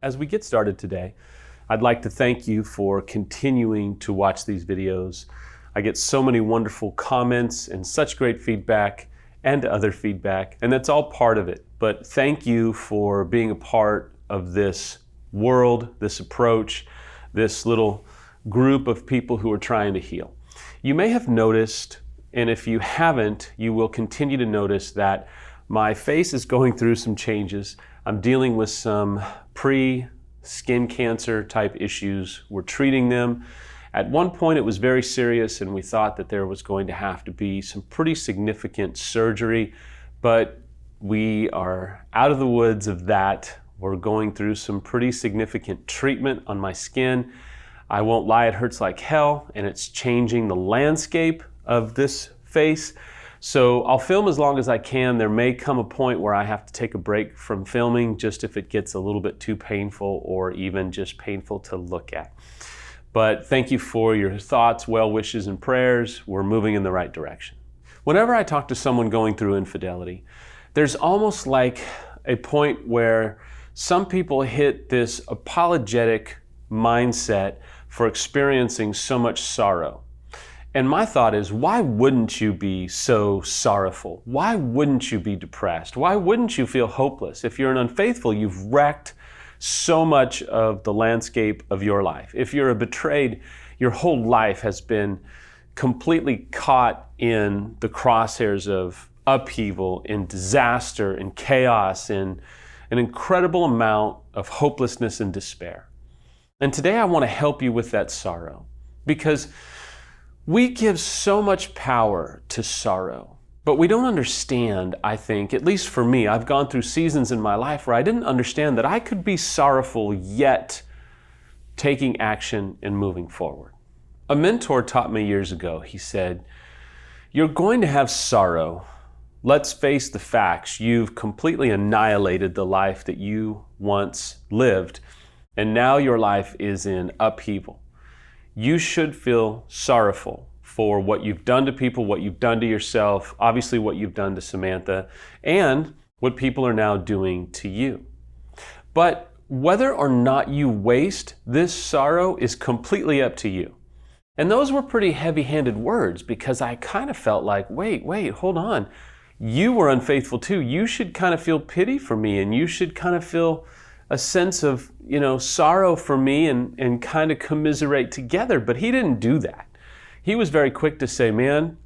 As we get started today, I'd like to thank you for continuing to watch these videos. I get so many wonderful comments and such great feedback and other feedback, and that's all part of it. But thank you for being a part of this world, this approach, this little group of people who are trying to heal. You may have noticed, and if you haven't, you will continue to notice that my face is going through some changes. I'm dealing with some pre-skin cancer type issues. We're treating them. At one point it was very serious and we thought that there was going to have to be some pretty significant surgery, but we are out of the woods of that. We're going through some pretty significant treatment on my skin. I won't lie, it hurts like hell, and it's changing the landscape of this face. So I'll film as long as I can. There may come a point where I have to take a break from filming just if it gets a little bit too painful or even just painful to look at. But thank you for your thoughts, well wishes, and prayers. We're moving in the right direction. Whenever I talk to someone going through infidelity, there's almost like a point where some people hit this apologetic mindset for experiencing so much sorrow. And my thought is, why wouldn't you be so sorrowful? Why wouldn't you be depressed? Why wouldn't you feel hopeless? If you're an unfaithful, you've wrecked so much of the landscape of your life. If you're a betrayed, your whole life has been completely caught in the crosshairs of upheaval, in disaster, in chaos, in an incredible amount of hopelessness and despair. And today I want to help you with that sorrow, because we give so much power to sorrow, but we don't understand, I think, at least for me, I've gone through seasons in my life where I didn't understand that I could be sorrowful yet taking action and moving forward. A mentor taught me years ago, he said, "You're going to have sorrow. Let's face the facts. You've completely annihilated the life that you once lived, and now your life is in upheaval. You should feel sorrowful for what you've done to people, what you've done to yourself, obviously what you've done to Samantha, and what people are now doing to you. But whether or not you waste this sorrow is completely up to you." And those were pretty heavy-handed words, because I kind of felt like, wait, hold on. You were unfaithful too. You should kind of feel pity for me, and you should kind of feel a sense of, sorrow for me and kind of commiserate together. But he didn't do that. He was very quick to say, "Man,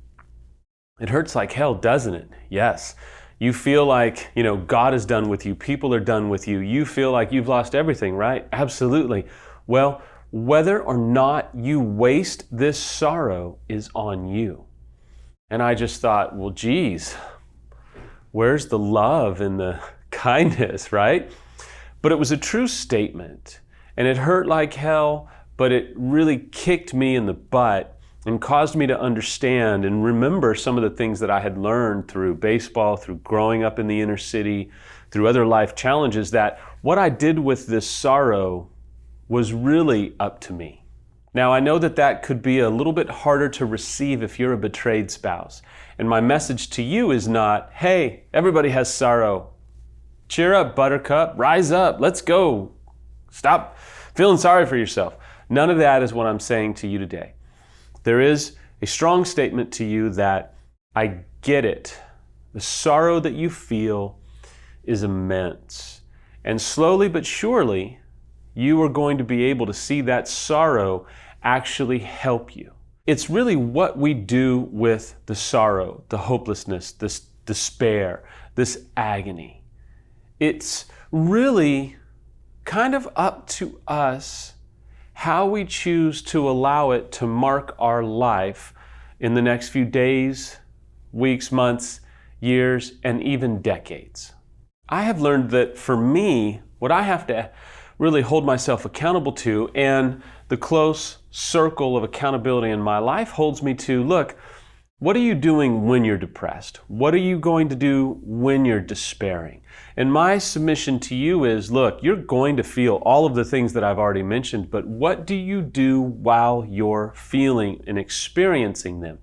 it hurts like hell, doesn't it? Yes. You feel like, God is done with you. People are done with you. You feel like you've lost everything, right? Absolutely. Well, whether or not you waste this sorrow is on you." And I just thought, well, geez, where's the love and the kindness, right? But it was a true statement, and it hurt like hell, but it really kicked me in the butt and caused me to understand and remember some of the things that I had learned through baseball, through growing up in the inner city, through other life challenges, that what I did with this sorrow was really up to me. Now, I know that that could be a little bit harder to receive if you're a betrayed spouse. And my message to you is not, hey, everybody has sorrow. Cheer up, buttercup, rise up, let's go. Stop feeling sorry for yourself. None of that is what I'm saying to you today. There is a strong statement to you that I get it. The sorrow that you feel is immense. And slowly but surely, you are going to be able to see that sorrow actually help you. It's really what we do with the sorrow, the hopelessness, this despair, this agony. It's really kind of up to us how we choose to allow it to mark our life in the next few days, weeks, months, years, and even decades. I have learned that for me, what I have to really hold myself accountable to, and the close circle of accountability in my life holds me to, look, what are you doing when you're depressed? What are you going to do when you're despairing? And my submission to you is, look, you're going to feel all of the things that I've already mentioned, but what do you do while you're feeling and experiencing them?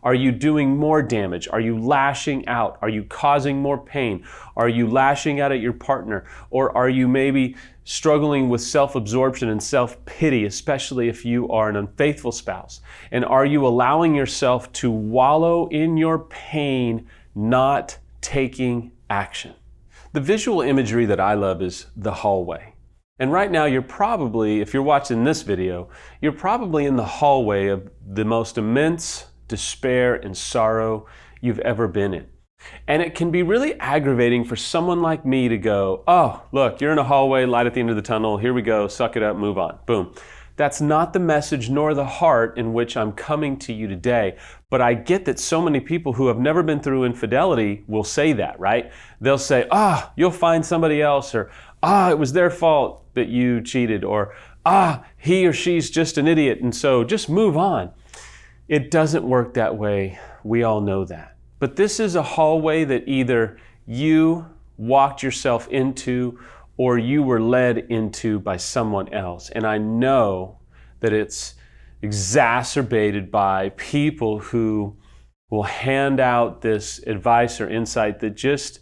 Are you doing more damage? Are you lashing out? Are you causing more pain? Are you lashing out at your partner? Or are you maybe struggling with self-absorption and self-pity, especially if you are an unfaithful spouse? And are you allowing yourself to wallow in your pain, not taking action? The visual imagery that I love is the hallway. And right now you're probably, if you're watching this video, you're probably in the hallway of the most immense despair and sorrow you've ever been in. And it can be really aggravating for someone like me to go, oh, look, you're in a hallway, light at the end of the tunnel, here we go, suck it up, move on, boom. That's not the message nor the heart in which I'm coming to you today. But I get that so many people who have never been through infidelity will say that, right? They'll say, you'll find somebody else, or it was their fault that you cheated, or he or she's just an idiot, and so just move on. It doesn't work that way. We all know that. But this is a hallway that either you walked yourself into or you were led into by someone else. And I know that it's exacerbated by people who will hand out this advice or insight that just,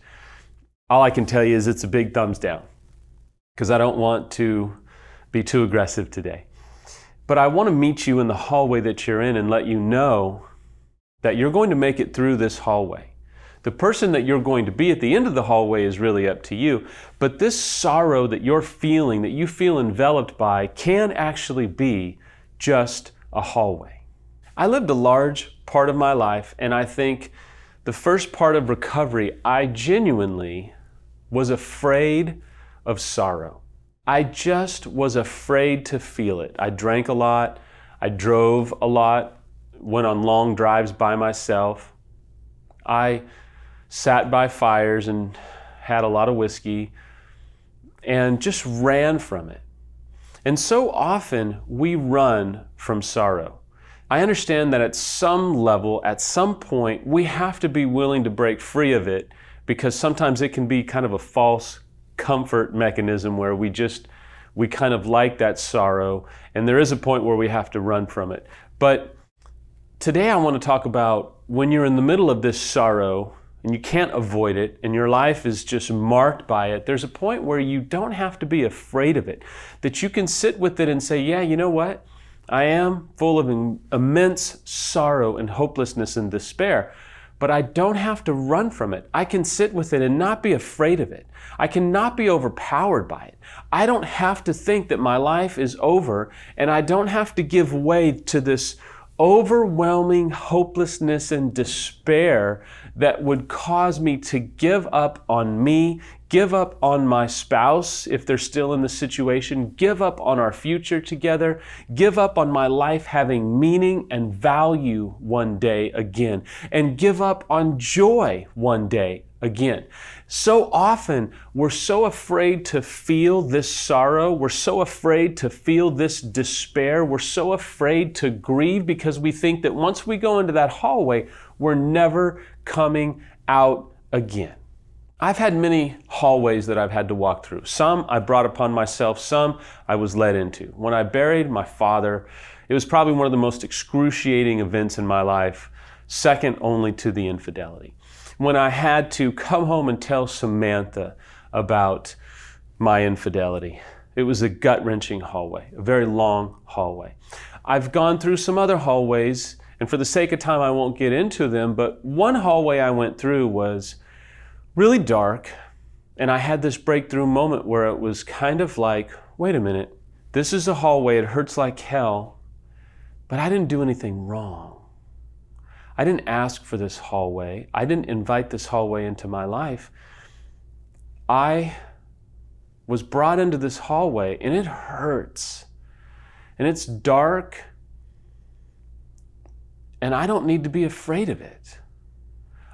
all I can tell you is it's a big thumbs down, because I don't want to be too aggressive today. But I want to meet you in the hallway that you're in and let you know that you're going to make it through this hallway. The person that you're going to be at the end of the hallway is really up to you. But this sorrow that you're feeling, that you feel enveloped by, can actually be just a hallway. I lived a large part of my life, and I think the first part of recovery, I genuinely was afraid of sorrow. I just was afraid to feel it. I drank a lot, I drove a lot, went on long drives by myself. I sat by fires and had a lot of whiskey and just ran from it. And so often we run from sorrow. I understand that at some level, at some point, we have to be willing to break free of it, because sometimes it can be kind of a false comfort mechanism where we kind of like that sorrow, and there is a point where we have to run from it. But today I want to talk about when you're in the middle of this sorrow and you can't avoid it and your life is just marked by it, there's a point where you don't have to be afraid of it, that you can sit with it and say, yeah, you know what? I am full of immense sorrow and hopelessness and despair, but I don't have to run from it. I can sit with it and not be afraid of it. I cannot be overpowered by it. I don't have to think that my life is over, and I don't have to give way to this overwhelming hopelessness and despair that would cause me to give up on me, give up on my spouse if they're still in the situation, give up on our future together, give up on my life having meaning and value one day again, and give up on joy one day again. So often we're so afraid to feel this sorrow, we're so afraid to feel this despair, we're so afraid to grieve because we think that once we go into that hallway, we're never coming out again. I've had many hallways that I've had to walk through. Some I brought upon myself, some I was led into. When I buried my father, it was probably one of the most excruciating events in my life, second only to the infidelity. When I had to come home and tell Samantha about my infidelity, it was a gut-wrenching hallway, a very long hallway. I've gone through some other hallways, and for the sake of time I won't get into them, but one hallway I went through was really dark, and I had this breakthrough moment where it was kind of like, wait a minute, this is a hallway, it hurts like hell, but I didn't do anything wrong. I didn't ask for this hallway. I didn't invite this hallway into my life. I was brought into this hallway, and it hurts. And it's dark, and I don't need to be afraid of it.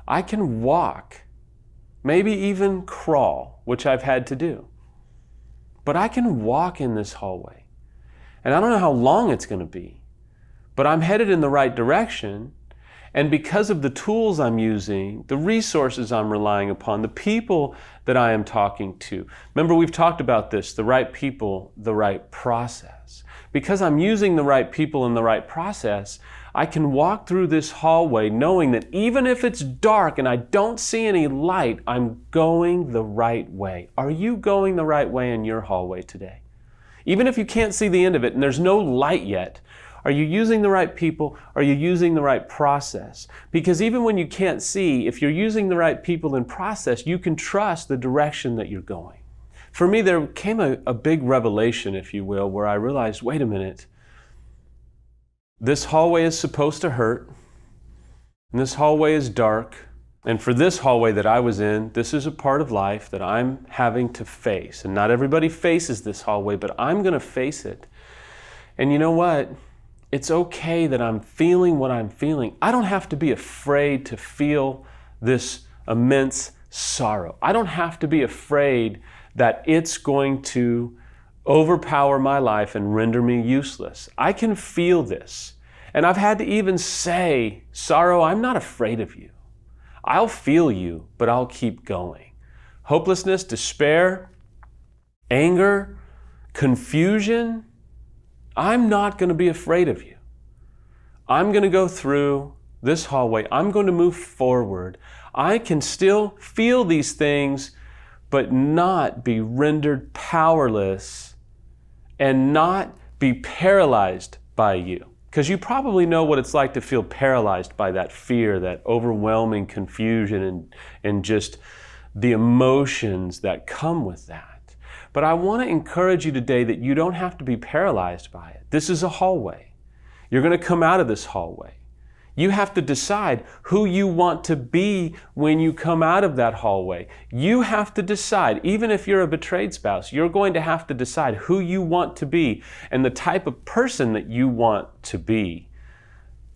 I can walk, maybe even crawl, which I've had to do. But I can walk in this hallway. And I don't know how long it's going to be, but I'm headed in the right direction. And because of the tools I'm using, the resources I'm relying upon, the people that I am talking to. Remember, we've talked about this, the right people, the right process. because I'm using the right people in the right process, I can walk through this hallway knowing that even if it's dark and I don't see any light, I'm going the right way. Are you going the right way in your hallway today? Even if you can't see the end of it and there's no light yet, are you using the right people? Are you using the right process? Because even when you can't see, if you're using the right people and process, you can trust the direction that you're going. For me, there came a big revelation, if you will, where I realized, wait a minute, this hallway is supposed to hurt, and this hallway is dark, and for this hallway that I was in, this is a part of life that I'm having to face. And not everybody faces this hallway, but I'm going to face it. And you know what? It's okay that I'm feeling what I'm feeling. I don't have to be afraid to feel this immense sorrow. I don't have to be afraid that it's going to overpower my life and render me useless. I can feel this. And I've had to even say, sorrow, I'm not afraid of you. I'll feel you, but I'll keep going. Hopelessness, despair, anger, confusion, I'm not going to be afraid of you. I'm going to go through this hallway. I'm going to move forward. I can still feel these things, but not be rendered powerless and not be paralyzed by you. Because you probably know what it's like to feel paralyzed by that fear, that overwhelming confusion, and just the emotions that come with that. But I want to encourage you today that you don't have to be paralyzed by it. This is a hallway. You're going to come out of this hallway. You have to decide who you want to be when you come out of that hallway. You have to decide, even if you're a betrayed spouse, you're going to have to decide who you want to be and the type of person that you want to be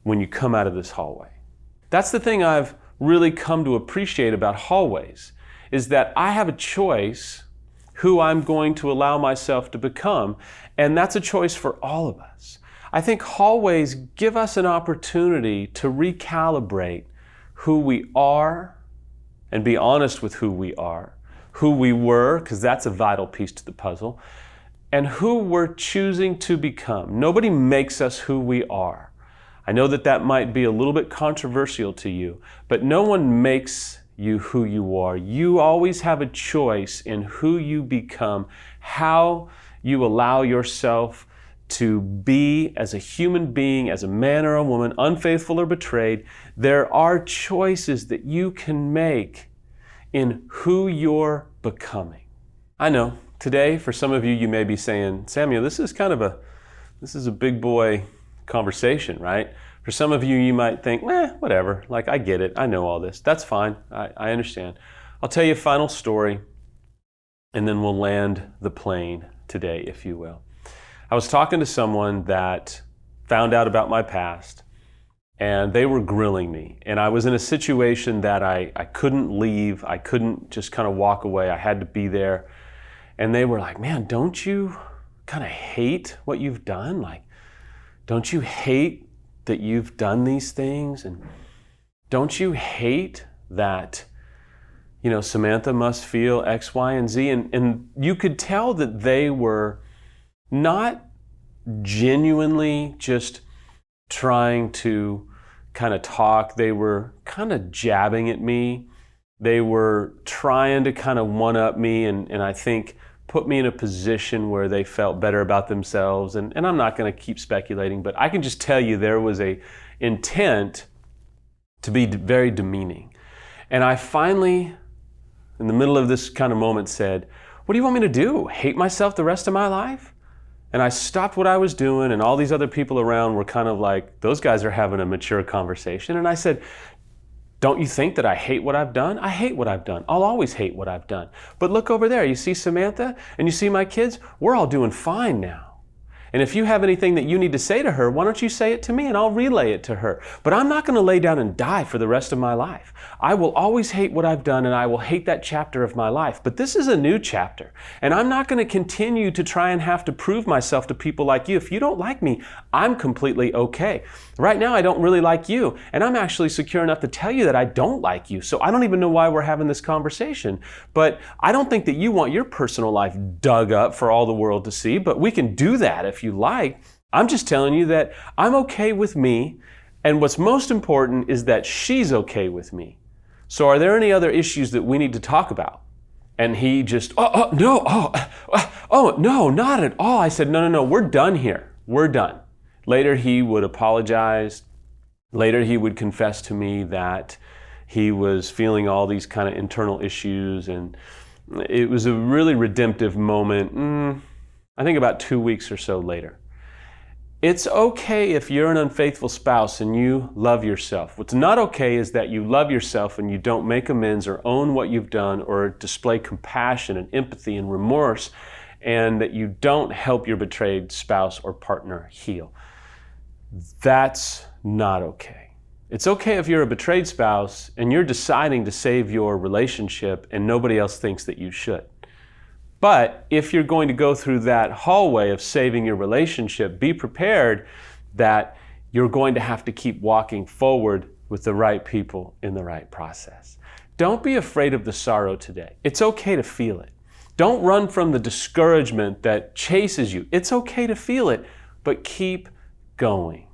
when you come out of this hallway. That's the thing I've really come to appreciate about hallways, is that I have a choice who I'm going to allow myself to become, and that's a choice for all of us. I think hallways give us an opportunity to recalibrate who we are and be honest with who we are, who we were, because that's a vital piece to the puzzle, and who we're choosing to become. Nobody makes us who we are. I know that that might be a little bit controversial to you, but no one makes you who you are. You always have a choice in who you become, how you allow yourself to be as a human being, as a man or a woman, unfaithful or betrayed. There are choices that you can make in who you're becoming. I know today, for some of you, you may be saying, Samuel, this is a big boy conversation, right? For some of you, you might think, whatever, like I get it, I know all this, that's fine, I understand. I'll tell you a final story, and then we'll land the plane today, if you will. I was talking to someone that found out about my past, and they were grilling me. And I was in a situation that I couldn't leave. I couldn't just kind of walk away. I had to be there. And they were like, man, don't you kind of hate what you've done? Like, don't you hate that you've done these things? And don't you hate that, Samantha must feel X, Y, and Z? And you could tell that they were not genuinely just trying to kind of talk. They were kind of jabbing at me. They were trying to kind of one-up me and I think put me in a position where they felt better about themselves. And I'm not going to keep speculating, but I can just tell you there was a intent to be very demeaning. And I finally, in the middle of this kind of moment, said, what do you want me to do? Hate myself the rest of my life? And I stopped what I was doing, and all these other people around were kind of like, those guys are having a mature conversation. And I said, don't you think that I hate what I've done? I hate what I've done. I'll always hate what I've done. But look over there. You see Samantha and you see my kids? We're all doing fine now. And if you have anything that you need to say to her, why don't you say it to me and I'll relay it to her. But I'm not going to lay down and die for the rest of my life. I will always hate what I've done and I will hate that chapter of my life. But this is a new chapter. And I'm not going to continue to try and have to prove myself to people like you. If you don't like me, I'm completely okay. Right now, I don't really like you. And I'm actually secure enough to tell you that I don't like you. So I don't even know why we're having this conversation. But I don't think that you want your personal life dug up for all the world to see. But we can do that if you like. I'm just telling you that I'm okay with me, and what's most important is that she's okay with me. So are there any other issues that we need to talk about? And he just, no, no, not at all. I said, no, we're done here. We're done. Later he would apologize. Later he would confess to me that he was feeling all these kind of internal issues, and it was a really redemptive moment, I think about 2 weeks or so later. It's okay if you're an unfaithful spouse and you love yourself. What's not okay is that you love yourself and you don't make amends or own what you've done or display compassion and empathy and remorse, and that you don't help your betrayed spouse or partner heal. That's not okay. It's okay if you're a betrayed spouse and you're deciding to save your relationship and nobody else thinks that you should. But if you're going to go through that hallway of saving your relationship, be prepared that you're going to have to keep walking forward with the right people in the right process. Don't be afraid of the sorrow today. It's okay to feel it. Don't run from the discouragement that chases you. It's okay to feel it, but keep going.